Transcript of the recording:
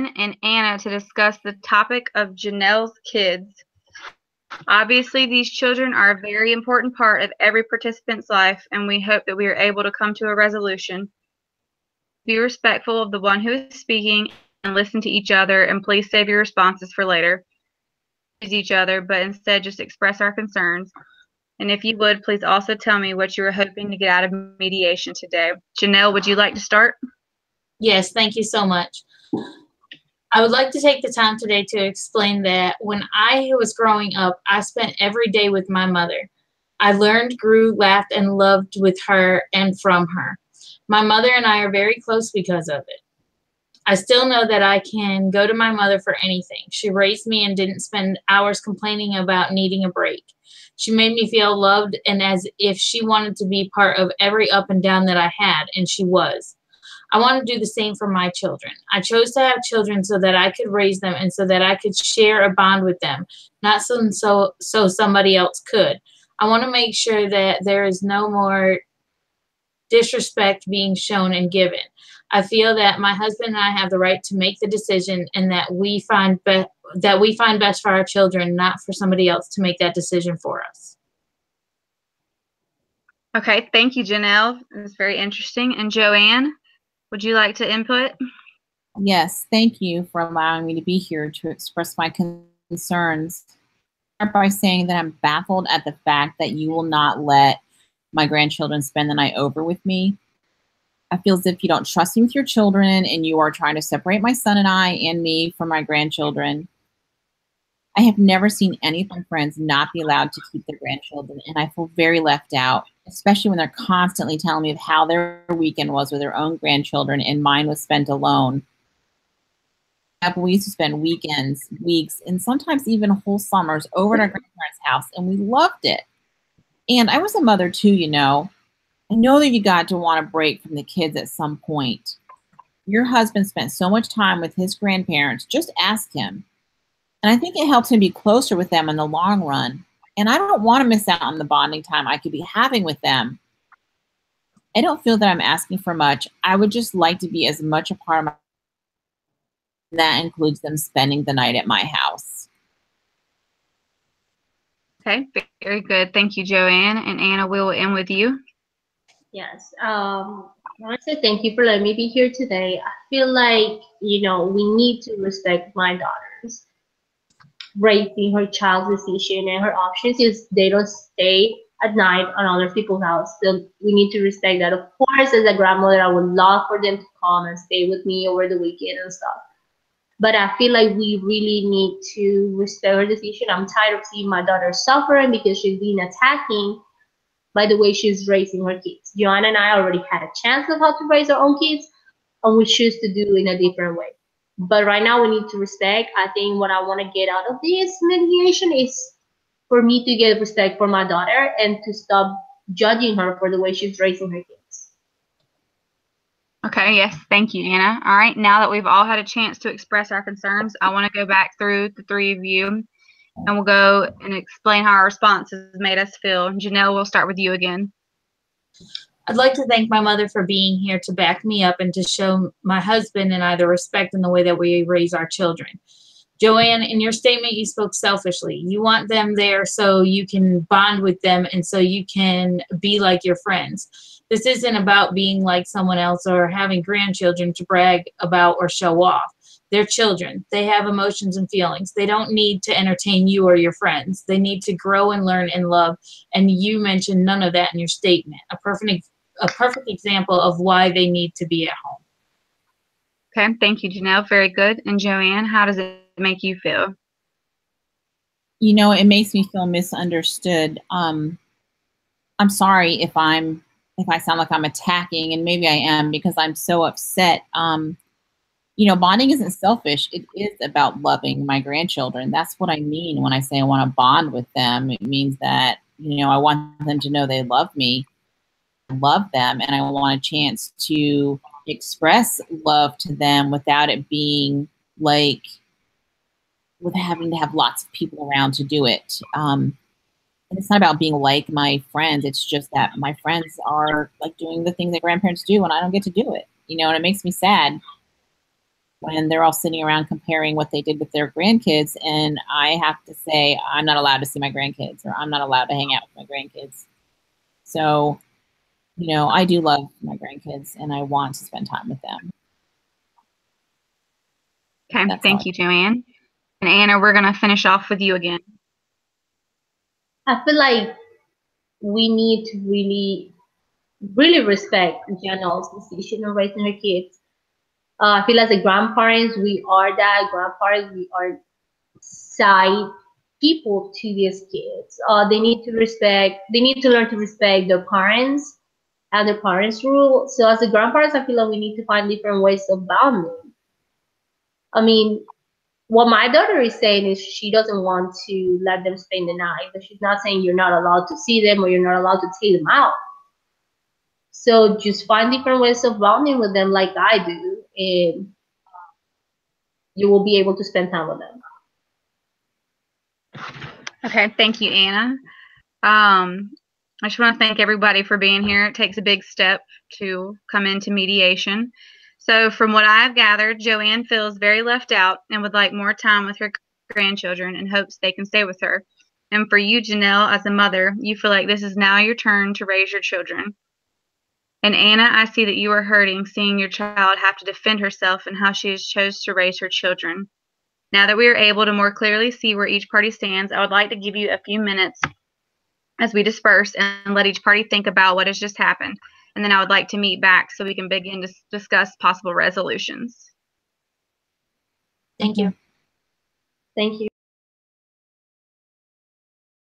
and Anna to discuss the topic of Janelle's kids. Obviously, these children are a very important part of every participant's life, and we hope that we are able to come to a resolution. Be respectful of the one who is speaking and listen to each other, and please save your responses for later. Each other, but instead just express our concerns. And if you would, please also tell me what you were hoping to get out of mediation today. Janelle, would you like to start? Yes, thank you so much. I would like to take the time today to explain that when I was growing up, I spent every day with my mother. I learned, grew, laughed, and loved with her and from her. My mother and I are very close because of it. I still know that I can go to my mother for anything. She raised me and didn't spend hours complaining about needing a break. She made me feel loved and as if she wanted to be part of every up and down that I had, and she was. I want to do the same for my children. I chose to have children so that I could raise them and so that I could share a bond with them, not so somebody else could. I want to make sure that there is no more disrespect being shown and given. I feel that my husband and I have the right to make the decision and that we find best for our children, not for somebody else to make that decision for us. Okay, thank you, Janelle. It was very interesting. And Joanne, would you like to input? Yes, thank you for allowing me to be here to express my concerns. Start by saying that I'm baffled at the fact that you will not let my grandchildren spend the night over with me. I feel as if you don't trust me with your children and you are trying to separate my son and I and me from my grandchildren. I have never seen any of my friends not be allowed to keep their grandchildren, and I feel very left out, especially when they're constantly telling me of how their weekend was with their own grandchildren and mine was spent alone. We used to spend weekends, weeks, and sometimes even whole summers over at our grandparents' house, and we loved it. And I was a mother too, you know. I know that you got to want a break from the kids at some point. Your husband spent so much time with his grandparents. Just ask him. And I think it helps him be closer with them in the long run. And I don't want to miss out on the bonding time I could be having with them. I don't feel that I'm asking for much. I would just like to be as much a part of my that includes them spending the night at my house. Okay, very good. Thank you, Joanne. And Anna, we will end with you. Yes. I want to say thank you for letting me be here today. I feel like, you know, we need to respect my daughter's raising her child's decision and her options is they don't stay at night on other people's house. So we need to respect that. Of course, as a grandmother, I would love for them to come and stay with me over the weekend and stuff. But I feel like we really need to respect her decision. I'm tired of seeing my daughter suffering because she's being attacked by the way she's raising her kids. Joanna and I already had a chance of how to raise our own kids, and we choose to do it in a different way. But right now we need to respect. I think what I want to get out of this mediation is for me to get respect for my daughter and to stop judging her for the way she's raising her kids. Okay, yes, thank you, Anna. All right, now that we've all had a chance to express our concerns, I want to go back through the three of you, and we'll go and explain how our responses made us feel. Janelle, we'll start with you again. I'd like to thank my mother for being here to back me up and to show my husband and I the respect in the way that we raise our children. Joanne, in your statement, you spoke selfishly. You want them there so you can bond with them and so you can be like your friends. This isn't about being like someone else or having grandchildren to brag about or show off. They're children. They have emotions and feelings. They don't need to entertain you or your friends. They need to grow and learn and love. And you mentioned none of that in your statement. A perfect example of why they need to be at home. Okay, thank you, Janelle. Very good. And Joanne, how does it make you feel? You know, it makes me feel misunderstood. I'm sorry if I sound like I'm attacking, and maybe I am because I'm so upset. You know, bonding isn't selfish. It is about loving my grandchildren. That's what I mean when I say I want to bond with them. It means that, you know, I want them to know they love me, love them, and I want a chance to express love to them without it being like with having to have lots of people around to do it. And it's not about being like my friends. It's just that my friends are like doing the things that grandparents do and I don't get to do it, you know, and it makes me sad. when they're all sitting around comparing what they did with their grandkids, and I have to say, I'm not allowed to see my grandkids, or I'm not allowed to hang out with my grandkids. So, you know, I do love my grandkids, and I want to spend time with them. Okay, thank you, Joanne. And Anna, we're going to finish off with you again. I feel like we need to really respect Janelle's decision of raising her kids. I feel as a grandparents, we are that. Grandparents, we are side people to these kids. They need to learn to respect their parents and their parents' rule. So as a grandparents, I feel like we need to find different ways of bounding. I mean, what my daughter is saying is she doesn't want to let them spend the night, but she's not saying you're not allowed to see them or you're not allowed to take them out. So just find different ways of bonding with them like I do, and you will be able to spend time with them. Okay, thank you, Anna. I just want to thank everybody for being here. It takes a big step to come into mediation. So from what I've gathered, Joanne feels very left out and would like more time with her grandchildren and hopes they can stay with her. And for you, Janelle, as a mother, you feel like this is now your turn to raise your children. And Anna, I see that you are hurting seeing your child have to defend herself and how she has chose to raise her children. Now that we are able to more clearly see where each party stands, I would like to give you a few minutes as we disperse and let each party think about what has just happened. And then I would like to meet back so we can begin to discuss possible resolutions. Thank you. Thank you.